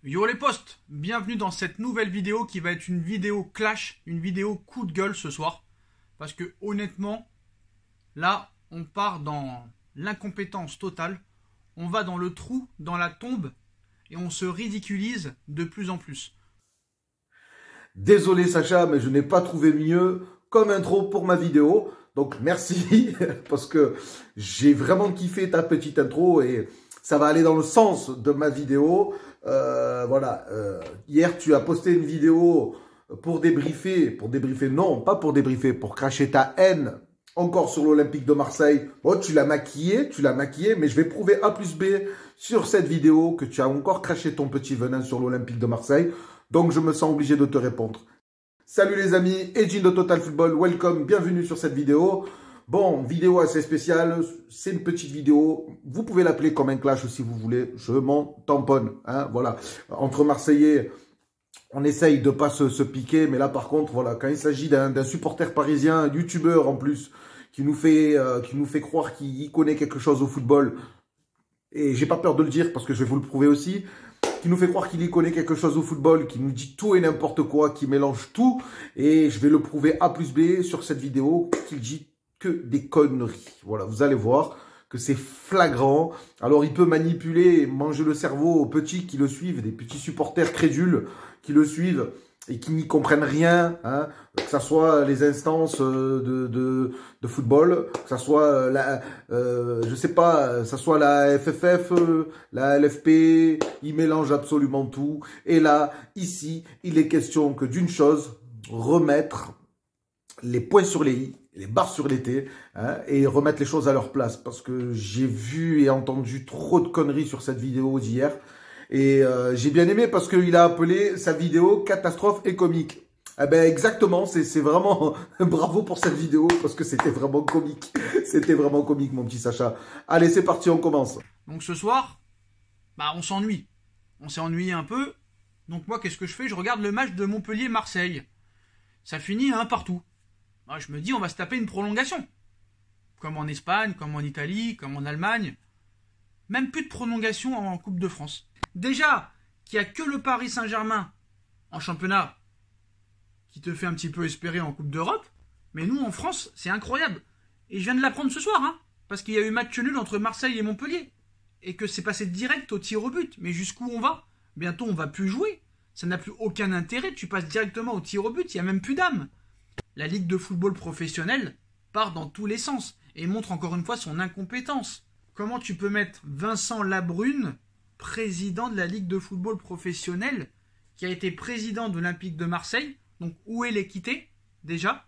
Yo les potes, bienvenue dans cette nouvelle vidéo qui va être une vidéo clash, une vidéo coup de gueule ce soir. Parce que honnêtement, là, on part dans l'incompétence totale. On va dans le trou, dans la tombe, et on se ridiculise de plus en plus. Désolé Sacha, mais je n'ai pas trouvé mieux comme intro pour ma vidéo. Donc merci, parce que j'ai vraiment kiffé ta petite intro et ça va aller dans le sens de ma vidéo. Voilà, hier tu as posté une vidéo pour débriefer, non, pas pour débriefer, pour cracher ta haine encore sur l'Olympique de Marseille. Bon, tu l'as maquillé, mais je vais prouver A plus B sur cette vidéo que tu as encore craché ton petit venin sur l'Olympique de Marseille. Donc je me sens obligé de te répondre. Salut les amis, Edjin de Total Football, welcome, bienvenue sur cette vidéo. Bon, vidéo assez spéciale, c'est une petite vidéo, vous pouvez l'appeler comme un clash si vous voulez, je m'en tamponne, hein, voilà. Entre Marseillais, on essaye de pas se piquer, mais là par contre, voilà, quand il s'agit d'un supporter parisien, youtubeur en plus, qui nous fait croire qu'il connaît quelque chose au football, et j'ai pas peur de le dire parce que je vais vous le prouver aussi, qui nous fait croire qu'il y connaît quelque chose au football, qui nous dit tout et n'importe quoi, qui mélange tout, et je vais le prouver A plus B sur cette vidéo, qu'il dit que des conneries. Voilà, vous allez voir que c'est flagrant. Alors, il peut manipuler, manger le cerveau aux petits qui le suivent, des petits supporters crédules qui le suivent et qui n'y comprennent rien, hein, que ce soit les instances de football, que ce soit je sais pas, ça soit la FFF, la LFP, ils mélangent absolument tout. Et là, ici, il est question que d'une chose, remettre les points sur les i, les barres sur les t, hein, et remettre les choses à leur place. Parce que j'ai vu et entendu trop de conneries sur cette vidéo d'hier. Et j'ai bien aimé parce qu'il a appelé sa vidéo « Catastrophe et comique ». Eh ben exactement, c'est vraiment bravo pour cette vidéo parce que c'était vraiment comique. C'était vraiment comique mon petit Sacha. Allez, c'est parti, on commence. Donc ce soir, bah on s'ennuie. On s'est ennuyé un peu. Donc moi, qu'est-ce que je fais? Je regarde le match de Montpellier-Marseille. Ça finit un partout. Bah, je me dis, on va se taper une prolongation. Comme en Espagne, comme en Italie, comme en Allemagne. Même plus de prolongation en Coupe de France. Déjà, qu'il n'y a que le Paris Saint-Germain en championnat qui te fait un petit peu espérer en Coupe d'Europe. Mais nous, en France, c'est incroyable. Et je viens de l'apprendre ce soir, hein, parce qu'il y a eu match nul entre Marseille et Montpellier. Et que c'est passé direct au tir au but. Mais jusqu'où on va? Bientôt, on va plus jouer. Ça n'a plus aucun intérêt. Tu passes directement au tir au but. Il n'y a même plus d'âme. La Ligue de football professionnel part dans tous les sens et montre encore une fois son incompétence. Comment tu peux mettre Vincent Labrune, président de la Ligue de football professionnel, qui a été président de l'Olympique de Marseille? Donc où est l'équité déjà?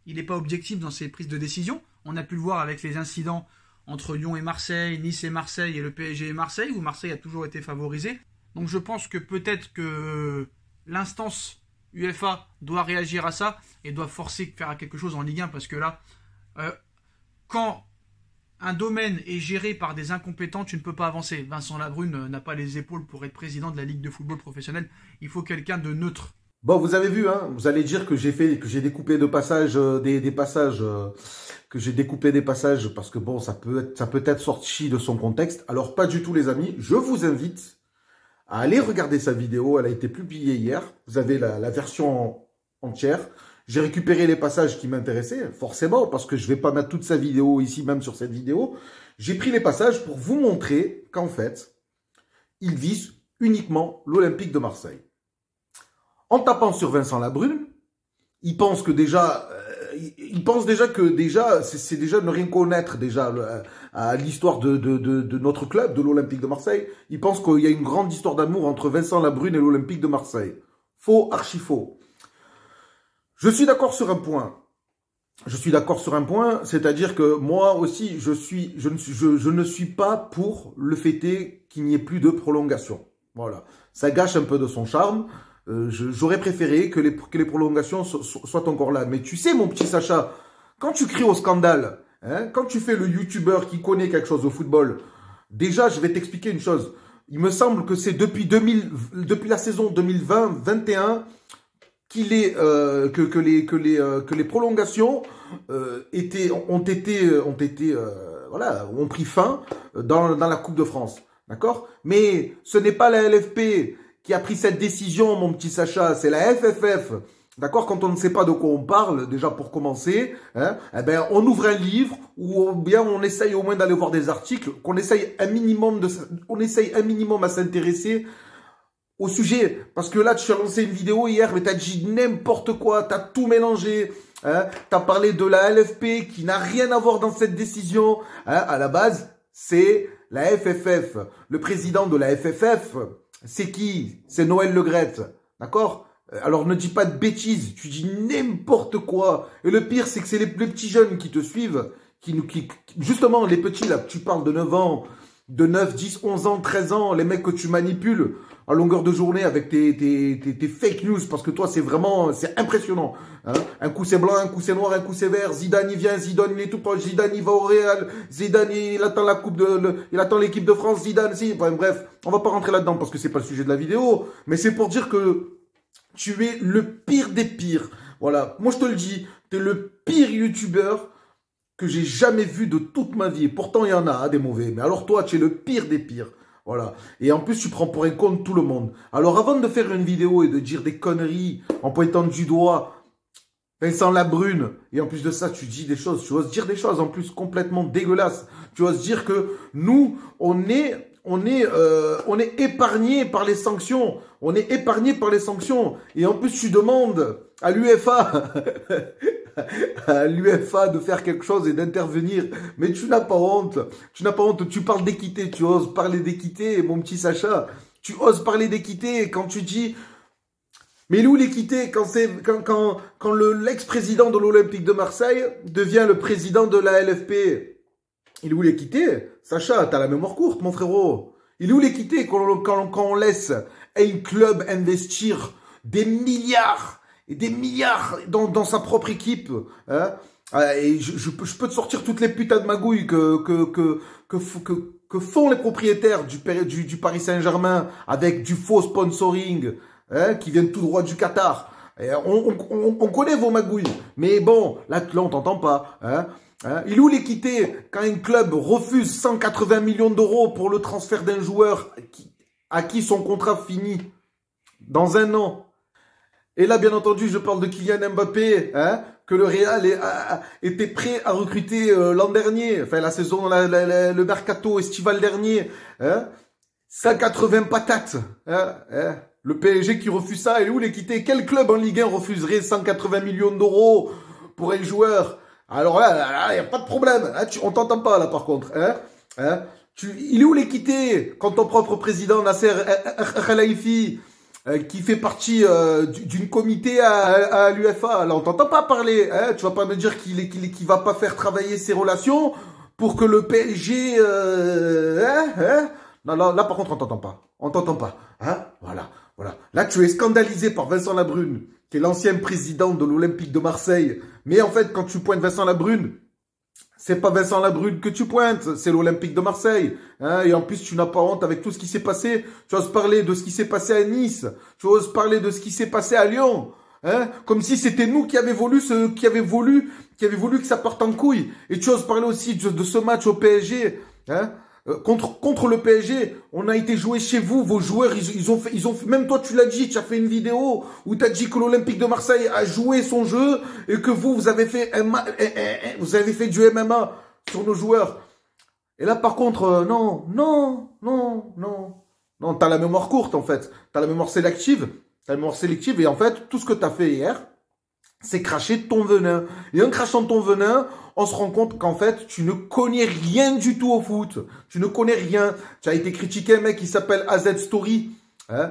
Il n'est pas objectif dans ses prises de décision. On a pu le voir avec les incidents entre Lyon et Marseille, Nice et Marseille et le PSG et Marseille, où Marseille a toujours été favorisé. Donc je pense que peut-être que l'instance UEFA doit réagir à ça et doit forcer faire quelque chose en Ligue 1 parce que là, quand un domaine est géré par des incompétents, tu ne peux pas avancer. Vincent Labrune n'a pas les épaules pour être président de la Ligue de football professionnel. Il faut quelqu'un de neutre. Bon, vous avez vu, hein, vous allez dire que j'ai découpé de passages, que j'ai découpé des passages parce que bon, ça peut être sorti de son contexte. Alors pas du tout, les amis. Je vous invite à aller regarder sa vidéo. Elle a été publiée hier. Vous avez la version entière. J'ai récupéré les passages qui m'intéressaient, forcément, parce que je vais pas mettre toute sa vidéo ici, même sur cette vidéo. J'ai pris les passages pour vous montrer qu'en fait, il vise uniquement l'Olympique de Marseille. En tapant sur Vincent Labrune, il pense que déjà, c'est déjà ne rien connaître déjà à l'histoire de notre club, de l'Olympique de Marseille. Il pense qu'il y a une grande histoire d'amour entre Vincent Labrune et l'Olympique de Marseille. Faux, archi faux. Je suis d'accord sur un point. C'est-à-dire que moi aussi, je ne suis pas pour le fait qu'il n'y ait plus de prolongation. Voilà. Ça gâche un peu de son charme. J'aurais préféré que les prolongations soient encore là. Mais tu sais, mon petit Sacha, quand tu cries au scandale, hein, quand tu fais le youtubeur qui connaît quelque chose au football, déjà, je vais t'expliquer une chose. Il me semble que c'est depuis la saison 2020-21 que les prolongations ont pris fin dans la Coupe de France. D'accord? Mais ce n'est pas la LFP qui a pris cette décision, mon petit Sacha, c'est la FFF. D'accord? Quand on ne sait pas de quoi on parle, déjà pour commencer, hein, eh ben, on ouvre un livre ou bien on essaye au moins d'aller voir des articles, qu'on essaye un minimum à s'intéresser au sujet. Parce que là, tu as lancé une vidéo hier, mais tu as dit n'importe quoi, tu as tout mélangé. Hein, tu as parlé de la LFP qui n'a rien à voir dans cette décision. Hein, à la base, c'est la FFF. Le président de la FFF, c'est qui? C'est Noël Le Graët. D'accord? Alors ne dis pas de bêtises, tu dis n'importe quoi. Et le pire, c'est que c'est les petits jeunes qui te suivent, justement, les petits là, tu parles de 9 ans, de 9, 10, 11 ans, 13 ans, les mecs que tu manipules à longueur de journée avec tes fake news, parce que toi, c'est impressionnant. Hein, un coup c'est blanc, un coup c'est noir, un coup c'est vert. Zidane, il vient, Zidane, il est tout proche, Zidane, il va au Real, Zidane, il attend il attend l'équipe de France, Zidane, si. Enfin, bref, on va pas rentrer là-dedans parce que c'est pas le sujet de la vidéo, mais c'est pour dire que tu es le pire des pires. Voilà, moi je te le dis, tu es le pire youtubeur que j'ai jamais vu de toute ma vie. Et pourtant, il y en a des mauvais. Mais alors toi, tu es le pire des pires. Voilà. Et en plus, tu prends pour un con tout le monde. Alors avant de faire une vidéo et de dire des conneries en pointant du doigt Vincent Labrune, et en plus de ça, tu dis des choses, tu oses dire des choses en plus complètement dégueulasses. Tu oses dire que nous, on est épargné par les sanctions. On est épargné par les sanctions. Et en plus, tu demandes à l'UEFA, à l'UEFA de faire quelque chose et d'intervenir. Mais tu n'as pas honte. Tu n'as pas honte. Tu parles d'équité. Tu oses parler d'équité, mon petit Sacha. Tu oses parler d'équité quand tu dis... Mais il est où l'équité quand l'ex-président de l'Olympique de Marseille devient le président de la LFP? Il est où l'équité? Sacha, t'as la mémoire courte, mon frérot. Il est où l'équité quand on laisse un club investir des milliards et des milliards dans sa propre équipe, hein? Et je peux te sortir toutes les putains de magouilles que font les propriétaires du Paris Saint-Germain avec du faux sponsoring, hein, qui viennent tout droit du Qatar. Et on connaît vos magouilles, mais bon, là on t'entend pas, hein. Hein? Il est où l'équité quand un club refuse 180 millions d'euros pour le transfert d'un joueur à qui son contrat finit dans 1 an? Et là, bien entendu, je parle de Kylian Mbappé, hein, que le Real était prêt à recruter l'an dernier, enfin la saison, le mercato estival dernier. Hein, 180 patates. Hein, hein. Le PSG qui refuse ça, il est où l'équité? Quel club en Ligue 1 refuserait 180 millions d'euros pour un joueur? Alors là, il n'y a pas de problème. Hein, on t'entend pas là par contre. Hein, hein, il est où l'équité quand ton propre président Nasser Khelaifi, qui fait partie d'une comité à l'UEFA, là on t'entend pas parler. Hein, tu vas pas me dire qu'il va pas faire travailler ses relations pour que le PSG... Non, là par contre on t'entend pas. On t'entend pas. Hein, voilà. Voilà. Là, tu es scandalisé par Vincent Labrune, qui est l'ancien président de l'Olympique de Marseille. Mais en fait, quand tu pointes Vincent Labrune, c'est pas Vincent Labrune que tu pointes, c'est l'Olympique de Marseille. Hein, et en plus, tu n'as pas honte avec tout ce qui s'est passé. Tu oses parler de ce qui s'est passé à Nice. Tu oses parler de ce qui s'est passé à Lyon. Hein, comme si c'était nous qui avions voulu que ça parte en couille. Et tu oses parler aussi de ce match au PSG. Hein, contre le PSG, on a été joué chez vous, vos joueurs, ils ont fait, même toi tu l'as dit, tu as fait une vidéo où tu as dit que l'Olympique de Marseille a joué son jeu et que vous avez fait du MMA sur nos joueurs. Et là par contre, non, t'as la mémoire courte en fait, t'as la mémoire sélective, et en fait, tout ce que t'as fait hier, c'est cracher ton venin. Et en crachant ton venin, on se rend compte qu'en fait, tu ne connais rien du tout au foot. Tu ne connais rien. Tu as été critiqué un mec qui s'appelle AZ Story, hein,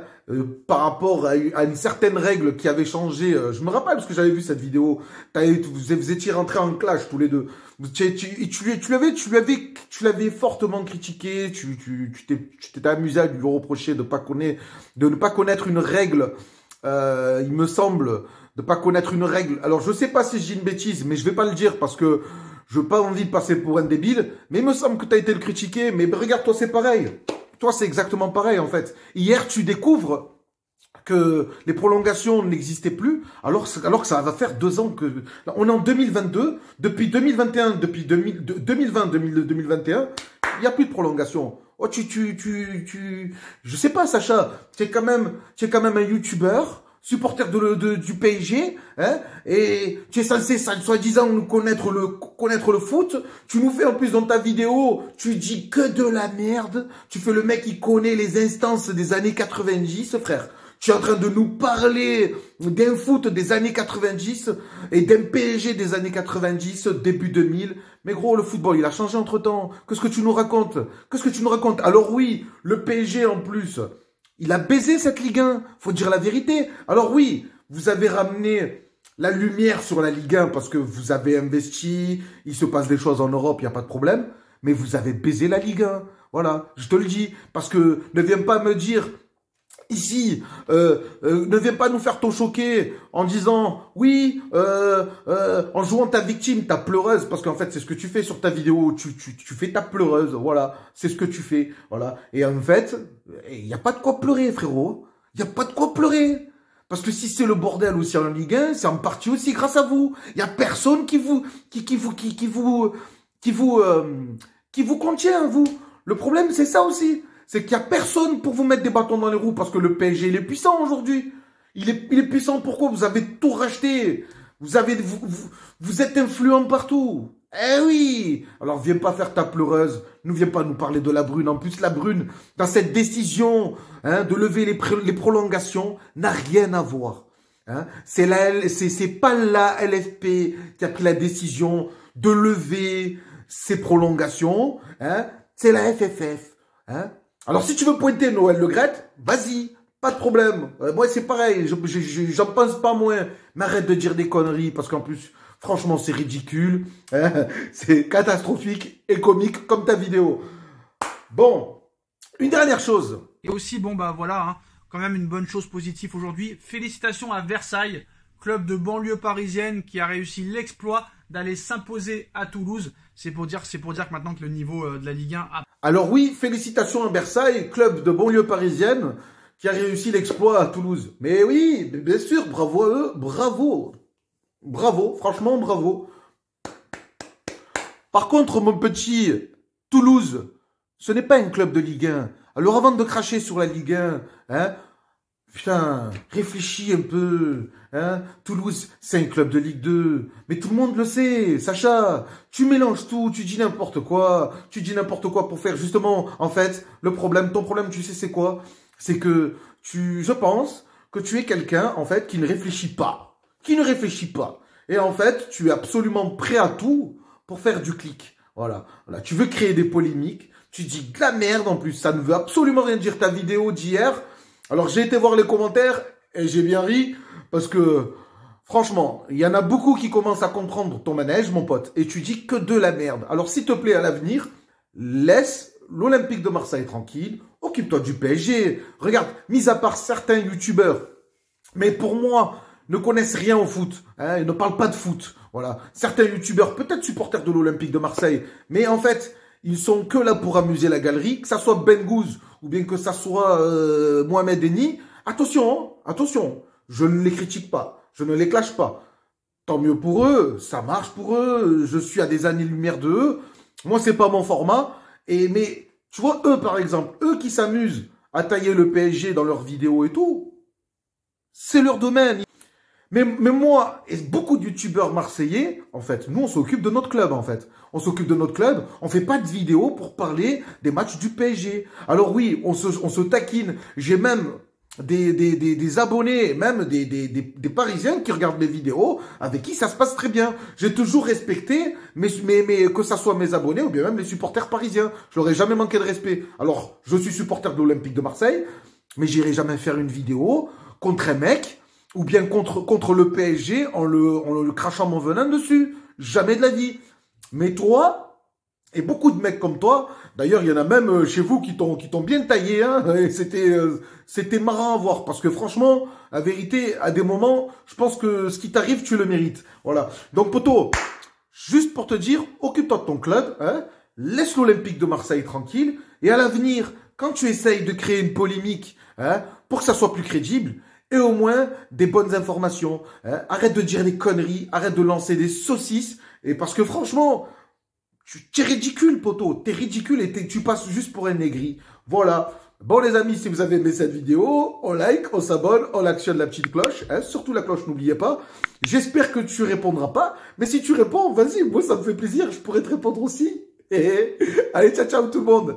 par rapport à une certaine règle qui avait changé. Je me rappelle parce que j'avais vu cette vidéo. Vous étiez rentrés en clash tous les deux. Tu l'avais fortement critiqué. Tu t'étais amusé à lui reprocher de ne pas connaître une règle. Il me semble, de pas connaître une règle. Alors, je sais pas si je dis une bêtise, mais je vais pas le dire parce que je n'ai pas envie de passer pour un débile. Mais il me semble que tu as été le critiquer. Mais regarde, toi, c'est pareil. Toi, c'est exactement pareil, en fait. Hier, tu découvres que les prolongations n'existaient plus, alors que ça va faire 2 ans que... On est en 2022. Depuis 2021, depuis 2020-2021, il n'y a plus de prolongation. Oh, je sais pas, Sacha, tu es quand même un youtubeur, supporter du PSG, hein, et tu es censé, soi-disant, nous connaître le foot. Tu nous fais en plus dans ta vidéo, tu dis que de la merde. Tu fais le mec qui connaît les instances des années 90, frère. Tu es en train de nous parler d'un foot des années 90 et d'un PSG des années 90, début 2000. Mais gros, le football, il a changé entre-temps. Qu'est-ce que tu nous racontes? Qu'est-ce que tu nous racontes? Alors oui, le PSG en plus, il a baisé cette Ligue 1. Faut dire la vérité. Alors oui, vous avez ramené la lumière sur la Ligue 1 parce que vous avez investi, il se passe des choses en Europe, il n'y a pas de problème. Mais vous avez baisé la Ligue 1. Voilà, je te le dis. Parce que ne viens pas me dire... Ici, ne viens pas nous faire ton choquer en disant oui, en jouant ta victime, ta pleureuse, parce qu'en fait c'est ce que tu fais sur ta vidéo, tu fais ta pleureuse, voilà, c'est ce que tu fais, voilà. Et en fait, il n'y a pas de quoi pleurer, frérot, il n'y a pas de quoi pleurer. Parce que si c'est le bordel aussi en Ligue 1, c'est en partie aussi grâce à vous. Il n'y a personne qui vous contient, vous. Le problème, c'est ça aussi. C'est qu'il n'y a personne pour vous mettre des bâtons dans les roues parce que le PSG, il est puissant aujourd'hui. Il est puissant pourquoi? Vous avez tout racheté. Vous êtes influent partout. Eh oui. Alors, viens pas faire ta pleureuse. Ne viens pas nous parler de la Brune. En plus, la Brune, dans cette décision de lever les prolongations, n'a rien à voir. Hein. C'est pas la LFP qui a pris la décision de lever ces prolongations. Hein. C'est la FFF. Hein. Alors, si tu veux pointer Noël Le Graët, vas-y, pas de problème. Moi, c'est pareil, j'en pense pas moins. Mais arrête de dire des conneries, parce qu'en plus, franchement, c'est ridicule. Hein, c'est catastrophique et comique, comme ta vidéo. Bon, une dernière chose. Et aussi, bon, bah voilà, hein, quand même une bonne chose positive aujourd'hui. Félicitations à Versailles, club de banlieue parisienne qui a réussi l'exploit d'aller s'imposer à Toulouse. C'est pour dire que maintenant que le niveau de la Ligue 1 a... Alors oui, félicitations à Versailles, club de banlieue parisienne qui a réussi l'exploit à Toulouse. Mais oui, bien sûr, bravo à eux, bravo. Bravo, franchement, bravo. Par contre, mon petit Toulouse, ce n'est pas un club de Ligue 1. Alors avant de cracher sur la Ligue 1, hein, putain, réfléchis un peu. Hein. Toulouse, c'est un club de Ligue 2. Mais tout le monde le sait, Sacha. Tu mélanges tout, tu dis n'importe quoi. Tu dis n'importe quoi pour faire justement, en fait, ton problème, tu sais c'est quoi? C'est que je pense que tu es quelqu'un, en fait, qui ne réfléchit pas. Qui ne réfléchit pas. Et en fait, tu es absolument prêt à tout pour faire du clic. Voilà. Voilà. Tu veux créer des polémiques. Tu dis de la merde en plus. Ça ne veut absolument rien dire ta vidéo d'hier. Alors, j'ai été voir les commentaires et j'ai bien ri parce que, franchement, il y en a beaucoup qui commencent à comprendre ton manège, mon pote, et tu dis que de la merde. Alors, s'il te plaît, à l'avenir, laisse l'Olympique de Marseille tranquille, occupe-toi du PSG. Regarde, mis à part certains youtubeurs, mais pour moi, ne connaissent rien au foot, hein, ils ne parlent pas de foot. Voilà, certains youtubeurs, peut-être supporters de l'Olympique de Marseille, mais en fait, ils sont que là pour amuser la galerie, que ça soit Ben Gouz ou bien que ça soit Mohamed Eni. Attention, hein, attention, je ne les critique pas, je ne les clash pas. Tant mieux pour eux, ça marche pour eux, je suis à des années-lumière de eux. Moi, c'est pas mon format. Mais tu vois, eux, par exemple, eux qui s'amusent à tailler le PSG dans leurs vidéos et tout, c'est leur domaine. Mais moi, et beaucoup de youtubeurs marseillais, en fait, nous, on s'occupe de notre club, en fait. On s'occupe de notre club, on fait pas de vidéos pour parler des matchs du PSG. Alors oui, on se taquine. J'ai même des abonnés, même des Parisiens qui regardent mes vidéos, avec qui ça se passe très bien. J'ai toujours respecté, mais que ça soit mes abonnés ou bien même les supporters parisiens. Je leur ai jamais manqué de respect. Alors, je suis supporter de l'Olympique de Marseille, mais j'irai jamais faire une vidéo contre un mec ou bien contre le PSG en le crachant mon venin dessus. Jamais de la vie. Mais toi, et beaucoup de mecs comme toi, d'ailleurs, il y en a même chez vous qui t'ont bien taillé, hein, et c'était marrant à voir, parce que franchement, la vérité, à des moments, je pense que ce qui t'arrive, tu le mérites. Voilà. Donc, poto, juste pour te dire, occupe-toi de ton club, hein, laisse l'Olympique de Marseille tranquille, et à l'avenir, quand tu essayes de créer une polémique, hein, pour que ça soit plus crédible, et au moins des bonnes informations, hein, arrête de dire des conneries, arrête de lancer des saucisses, et parce que franchement, Tu es ridicule, poteau. T'es ridicule et tu passes juste pour un aigri. Voilà. Bon, les amis, si vous avez aimé cette vidéo, on like, on s'abonne, on actionne la petite cloche. Hein, surtout la cloche, n'oubliez pas. J'espère que tu répondras pas. Mais si tu réponds, vas-y, moi, ça me fait plaisir. Je pourrais te répondre aussi. Allez, ciao, ciao tout le monde.